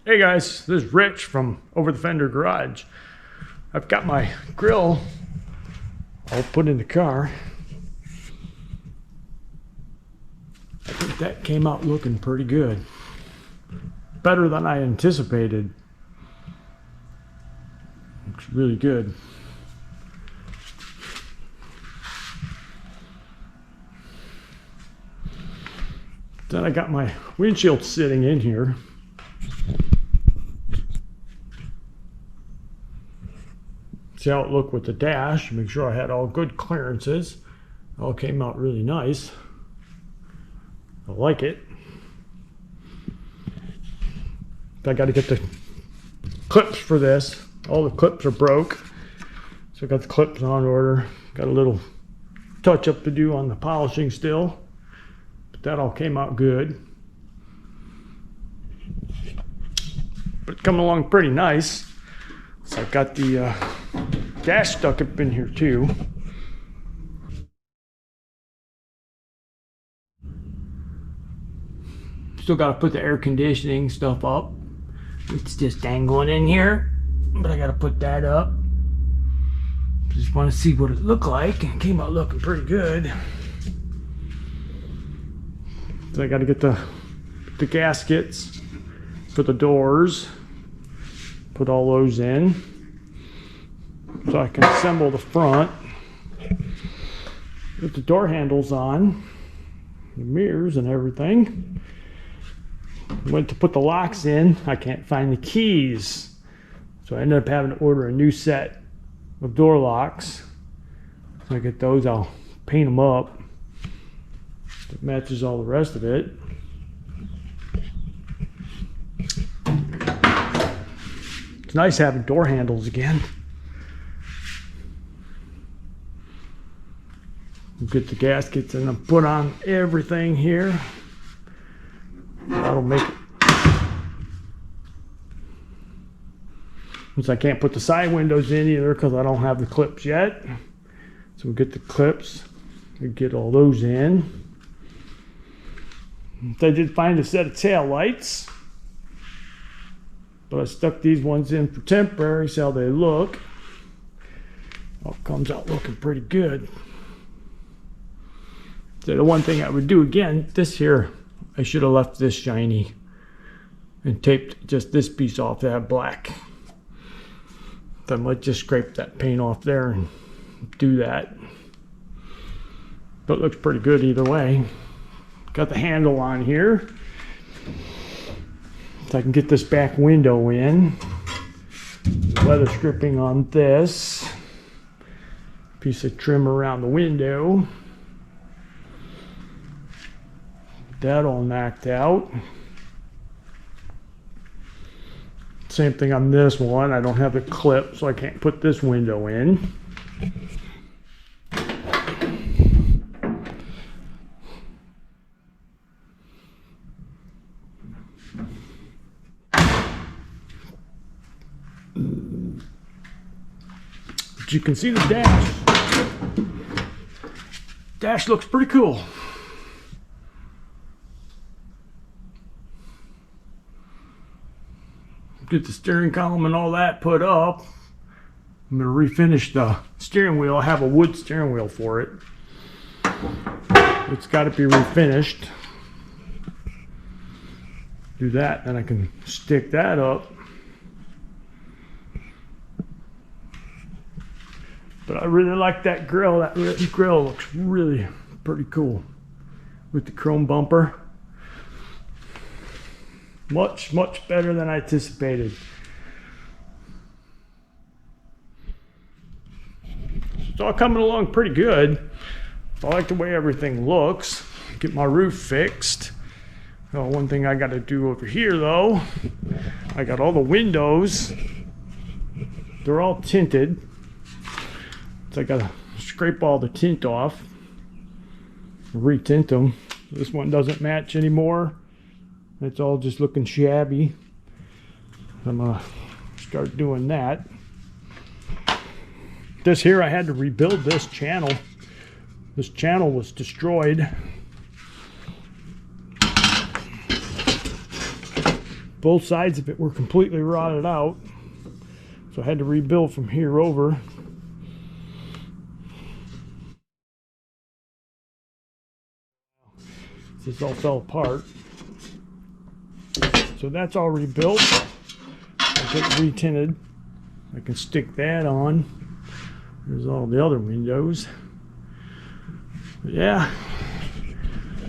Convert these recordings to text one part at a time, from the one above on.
Hey guys, this is Rich from Over the Fender Garage. I've got my grill all put in the car. I think that came out looking pretty good. Better than I anticipated. Looks really good. Then I got my windshield sitting in here. See how it looked with the dash. Make sure I had all good clearances. All came out really nice. I like it. I got to get the clips for this. All the clips are broke. So I got the clips on order. Got a little touch up to do on the polishing still. But that all came out good. But it's coming along pretty nice. So I've got the dash stuck up in here too. Still got to put the air conditioning stuff up. It's just dangling in here, but I got to put that up. Just want to see what it looked like, and it came out looking pretty good. So I got to get the gaskets for the doors. Put all those in so I can assemble the front. Put the door handles on, the mirrors and everything. Went to put the locks in. I can't find the keys, so I ended up having to order a new set of door locks. So I get those, I'll paint them up. It matches all the rest of it. It's nice having door handles again. Get the gaskets and then put on everything here. That'll make it. Since I can't put the side windows in either because I don't have the clips yet. So we'll get the clips and get all those in. So I did find a set of tail lights. But I stuck these ones in for temporary, see how they look. All comes out looking pretty good. So the one thing I would do again, this here, I should have left this shiny and taped just this piece off that black. So I might just scrape that paint off there and do that. But it looks pretty good either way. Got the handle on here. So I can get this back window in. Leather stripping on this. Piece of trim around the window. That all knocked out. Same thing on this one. I don't have the clip, so I can't put this window in. But you can see the dash. Dash looks pretty cool. Get the steering column and all that put up. I'm going to refinish the steering wheel. I have a wood steering wheel for it. It's got to be refinished. Do that, then I can stick that up. But I really like that grill. That grill looks really pretty cool with the chrome bumper. Much better than I anticipated. It's all coming along pretty good. I like the way everything looks. Get my roof fixed. Oh, one thing I got to do over here though, I got all the windows. They're all tinted. So I got to scrape all the tint off. Retint them. This one doesn't match anymore. It's all just looking shabby. I'm gonna start doing that. This here, I had to rebuild this channel. This channel was destroyed. Both sides of it were completely rotted out, so I had to rebuild from here over. This all fell apart. So that's all rebuilt. I get it retinted. I can stick that on. There's all the other windows. But yeah.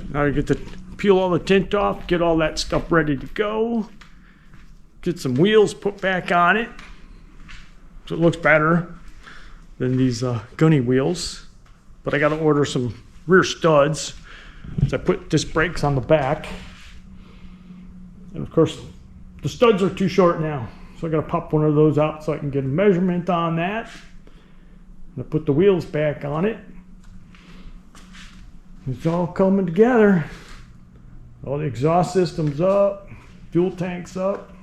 Now I get to peel all the tint off, get all that stuff ready to go. Get some wheels put back on it, so it looks better than these gunny wheels. But I got to order some rear studs. So I put disc brakes on the back. And of course, the studs are too short now. So I got to pop one of those out so I can get a measurement on that. And I put the wheels back on it. It's all coming together. All the exhaust systems up, fuel tanks up.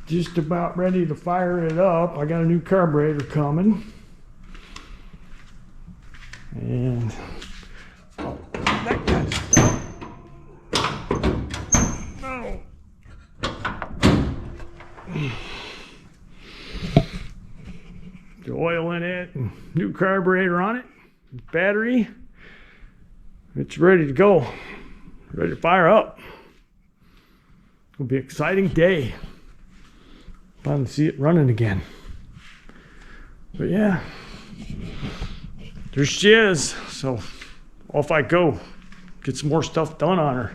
Just about ready to fire it up. I got a new carburetor coming. And that kind of stuff. Oh. The oil in it, and new carburetor on it, battery. It's ready to go. Ready to fire up. It'll be an exciting day. Finally see it running again. But yeah, there she is. So off I go, get some more stuff done on her.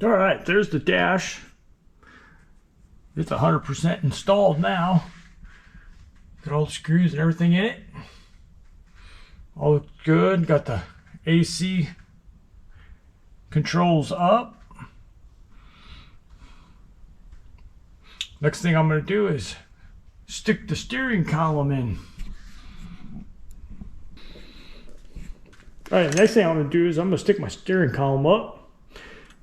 All right, there's the dash. It's 100% installed now. Got all the screws and everything in it. All looks good. Got the AC controls up. Next thing I'm going to do is stick the steering column in. All right, next thing I'm going to do is I'm going to stick my steering column up.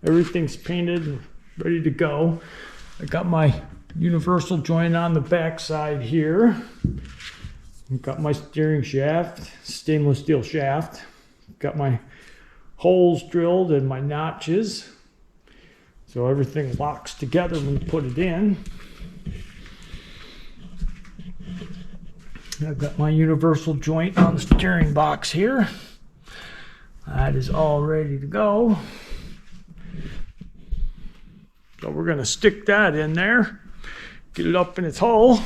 Everything's painted and ready to go. I got my universal joint on the back side here. I've got my steering shaft, stainless steel shaft. Got my holes drilled and my notches. So everything locks together when you put it in. I've got my universal joint on the steering box here. That is all ready to go. So we're going to stick that in there, get it up in its hole.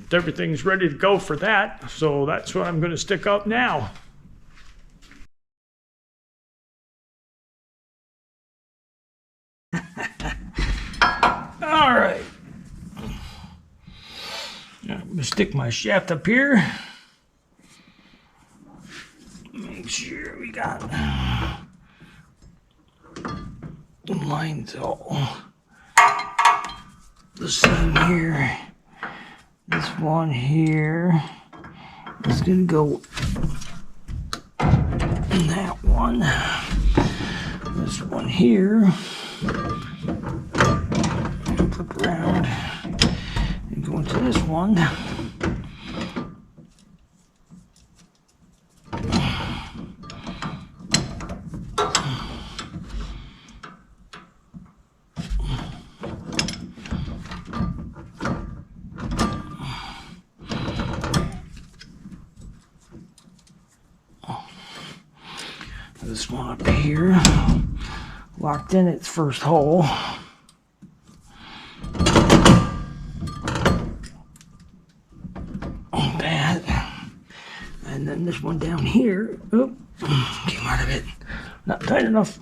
Everything's ready to go for that, so that's what I'm going to stick up now. All right. I'm going to stick my shaft up here. Make sure we got the lines all the same here. This one here is going to go in that one. This one here, flip around and go into this one. This one up here, locked in its first hole. That. And then this one down here, oop, came out of it. Not tight enough.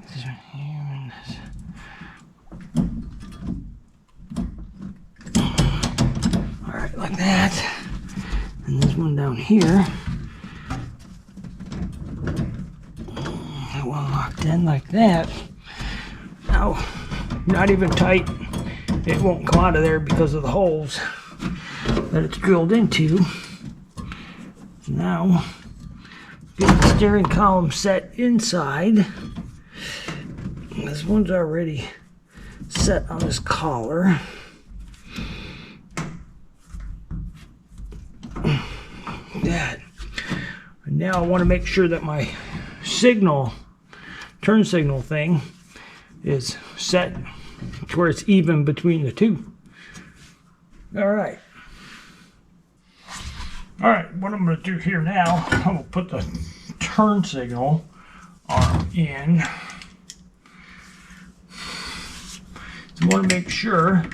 This one here and this. All right, like that. And And this one down here, that one locked in like that. Now, not even tight. It won't come out of there because of the holes that it's drilled into. So now, get the steering column set inside. This one's already set on this collar. That. And now I want to make sure that my signal, turn signal thing, is set to where it's even between the two. All right. All right, what I'm going to do here now, I'm going to put the turn signal arm in. So I want to make sure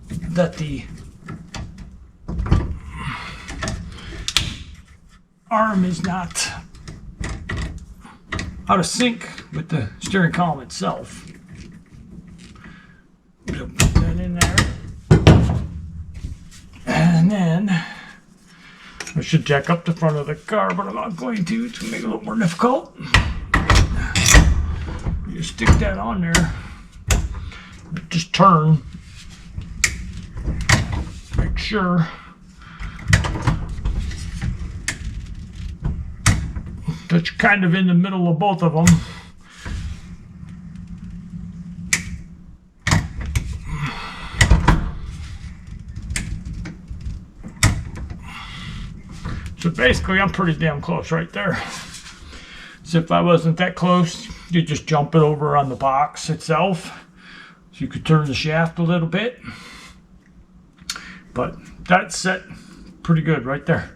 that the arm is not out of sync with the steering column itself. So put that in there. And then I should jack up the front of the car, but I'm not going to. It's going to make it a little more difficult. You just stick that on there. Just turn. Make sure that you're kind of in the middle of both of them. So basically, I'm pretty damn close right there. So if I wasn't that close, you just jump it over on the box itself. So you could turn the shaft a little bit. But that's set pretty good right there.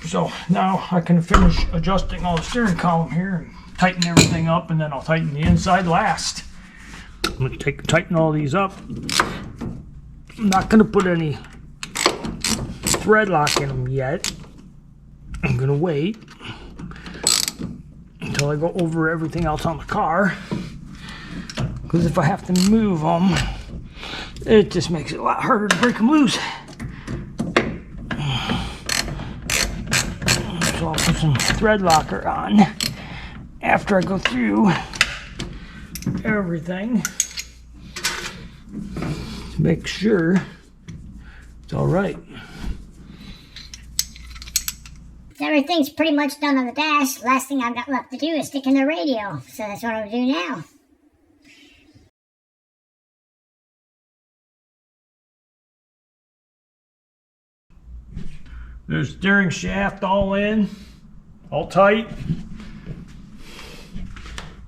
So now I can finish adjusting all the steering column here and tighten everything up, and then I'll tighten the inside last. I'm going to tighten all these up. I'm not going to put any thread lock in them yet. I'm going to wait until I go over everything else on the car, because if I have to move them, it just makes it a lot harder to break them loose. So I'll put some thread locker on after I go through everything to make sure it's all right. Everything's pretty much done on the dash. Last thing I've got left to do is stick in the radio. So that's what I'm doing now. There's steering shaft all in, all tight.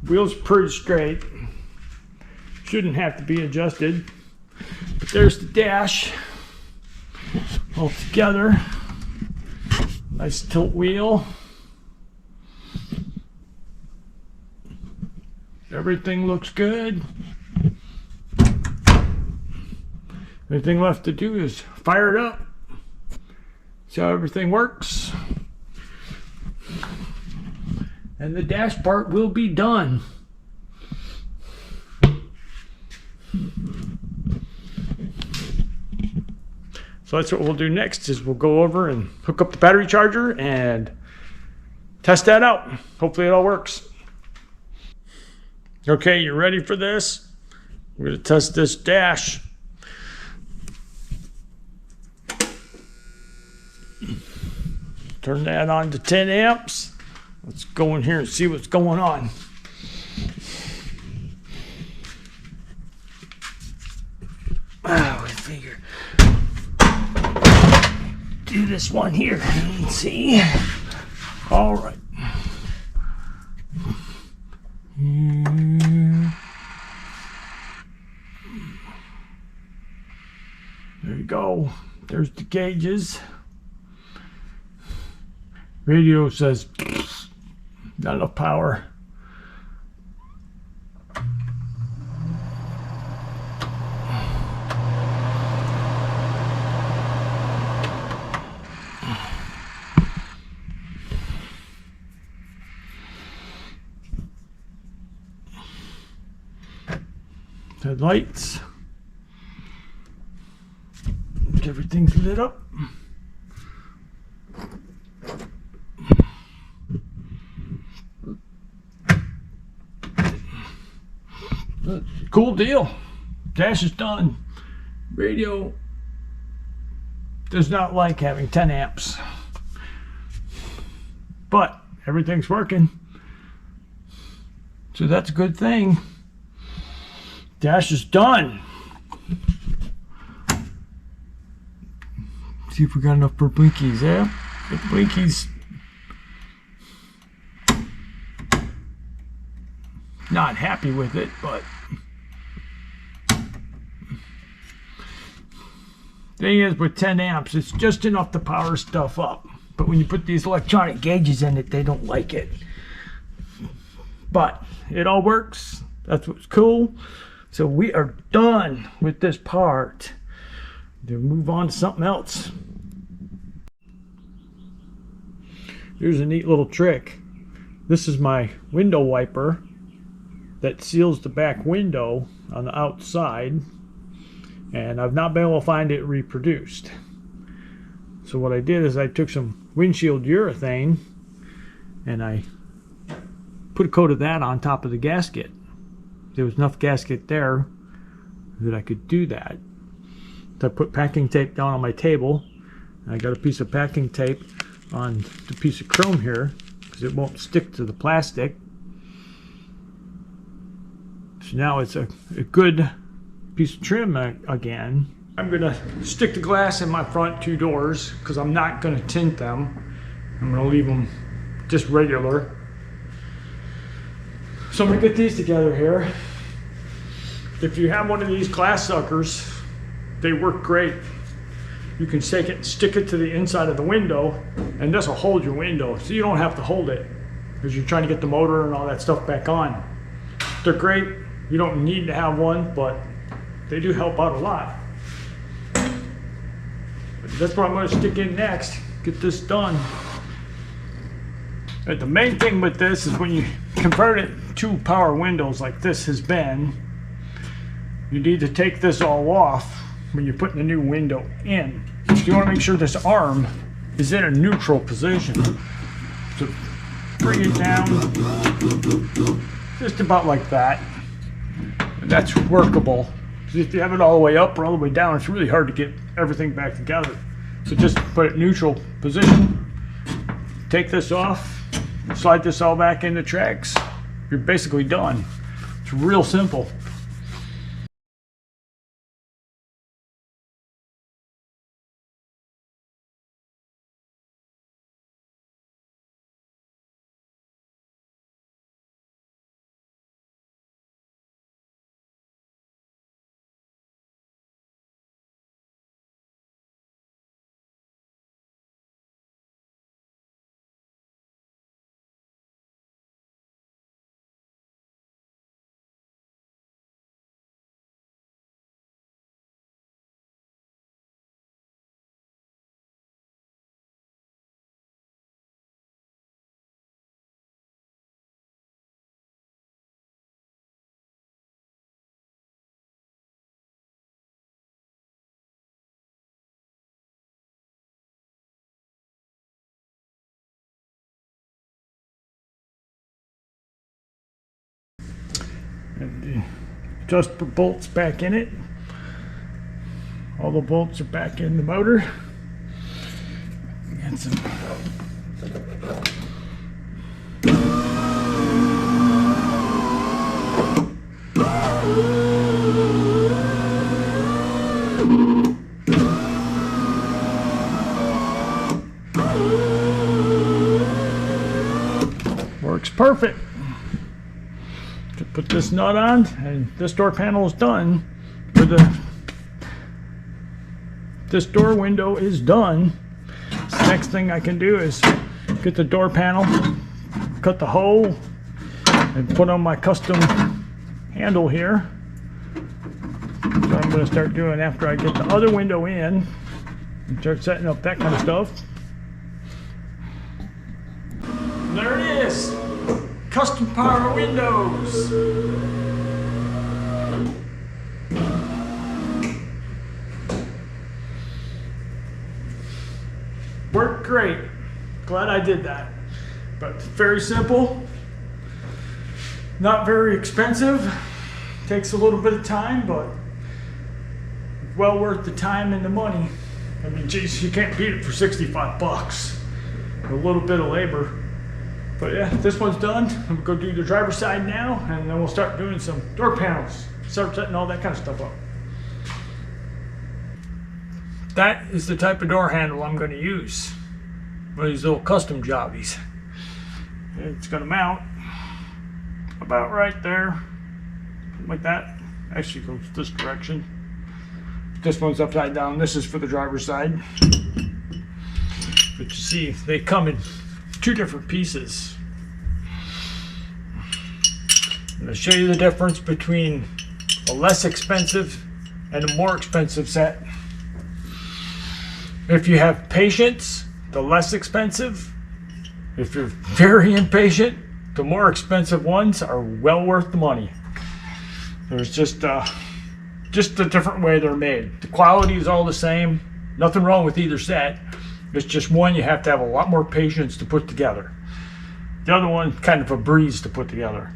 Wheels pretty straight. Shouldn't have to be adjusted. But there's the dash all together. Nice tilt wheel. Everything looks good. Everything left to do is fire it up. See how everything works. And the dash part will be done. So that's what we'll do next, is we'll go over and hook up the battery charger and test that out. Hopefully it all works. Okay, you ready for this? We're going to test this dash. Turn that on to 10 amps. Let's go in here and see what's going on. We figure do this one here and see. All right. There you go. There's the gauges. Radio says not enough power. Headlights. everything's lit up. Cool deal. Dash is done. Radio does not like having 10 amps, but everything's working, so that's a good thing. Dash is done. See if we got enough for blinkies. Yeah, get the blinkies. Not happy with it, but thing is, with 10 amps, it's just enough to power stuff up. But when you put these electronic gauges in it, they don't like it. But it all works. That's what's cool. So we are done with this part. Then move on to something else. Here's a neat little trick. This is my window wiper that seals the back window on the outside, and I've not been able to find it reproduced. So what I did is I took some windshield urethane and I put a coat of that on top of the gasket. There was enough gasket there that I could do that. So I put packing tape down on my table. I got a piece of packing tape on the piece of chrome here because it won't stick to the plastic. So now it's a good piece of trim again. I'm gonna stick the glass in my front two doors because I'm not gonna tint them. I'm gonna leave them just regular. So I'm gonna get these together here. If you have one of these glass suckers, they work great. You can stick it to the inside of the window, and this will hold your window, so you don't have to hold it because you're trying to get the motor and all that stuff back on. They're great. You don't need to have one, but they do help out a lot. That's what I'm going to stick in next. Get this done. But the main thing with this is when you convert it to power windows like this has been, you need to take this all off when you're putting the new window in. So you want to make sure this arm is in a neutral position. So bring it down just about like that. And that's workable. If you have it all the way up or all the way down, it's really hard to get everything back together. So just put it in neutral position. Take this off, slide this all back into tracks. You're basically done. It's real simple. And the adjustable bolts back in it. All the bolts are back in the motor. And some works perfect. Put this nut on, and this door panel is done. This door window is done. So the next thing I can do is get the door panel, cut the hole, and put on my custom handle here. So I'm going to start doing after I get the other window in and start setting up that kind of stuff. And there it is. Custom power windows. Worked great. Glad I did that. But very simple, not very expensive. Takes a little bit of time, but well worth the time and the money. I mean, geez, you can't beat it for 65 bucks. A little bit of labor. But yeah, this one's done. I'm gonna go do the driver's side now, and then we'll start doing some door panels, start setting all that kind of stuff up. That is the type of door handle I'm gonna use. One of these little custom jobbies. It's gonna mount about right there, like that. Actually goes this direction. This one's upside down. This is for the driver's side. But you see, they come in two different pieces. I'm going to show you the difference between a less expensive and a more expensive set. If you have patience, the less expensive. If you're very impatient, the more expensive ones are well worth the money. There's just a different way they're made. The quality is all the same. Nothing wrong with either set. It's just one you have to have a lot more patience to put together. The other one, kind of a breeze to put together.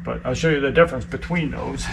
But I'll show you the difference between those.